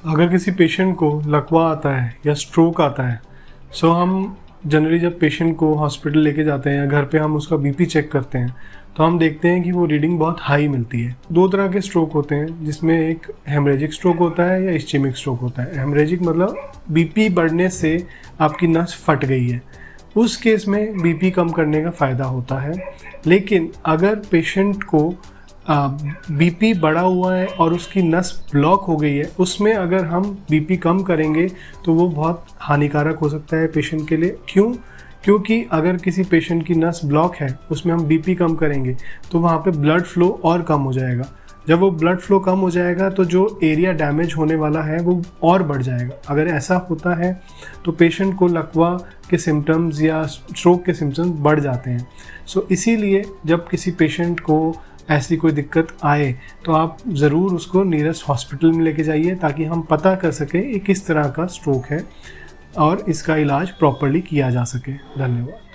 अगर किसी पेशेंट को लकवा आता है या स्ट्रोक आता है, सो हम जनरली जब पेशेंट को हॉस्पिटल लेके जाते हैं या घर पे हम उसका बीपी चेक करते हैं तो हम देखते हैं कि वो रीडिंग बहुत हाई मिलती है। दो तरह के स्ट्रोक होते हैं, जिसमें एक हेमरेजिक स्ट्रोक होता है या इस्चेमिक स्ट्रोक होता है। हेमरेजिक मतलब बीपी बढ़ने से आपकी नस फट गई है, उस केस में बीपी कम करने का फ़ायदा होता है। लेकिन अगर पेशेंट को बीपी बढ़ा हुआ है और उसकी नस ब्लॉक हो गई है, उसमें अगर हम बीपी कम करेंगे तो वो बहुत हानिकारक हो सकता है पेशेंट के लिए। क्योंकि अगर किसी पेशेंट की नस ब्लॉक है, उसमें हम बीपी कम करेंगे तो वहाँ पे ब्लड फ्लो और कम हो जाएगा। जब वो ब्लड फ्लो कम हो जाएगा तो जो एरिया डैमेज होने वाला है वो और बढ़ जाएगा। अगर ऐसा होता है तो पेशेंट को लकवा के सिम्टम्स या स्ट्रोक के सिम्टम्स बढ़ जाते हैं। सो इसीलिए जब किसी पेशेंट को ऐसी कोई दिक्कत आए तो आप ज़रूर उसको नियरेस्ट हॉस्पिटल में लेके जाइए, ताकि हम पता कर सकें ये किस तरह का स्ट्रोक है और इसका इलाज प्रॉपर्ली किया जा सके। धन्यवाद।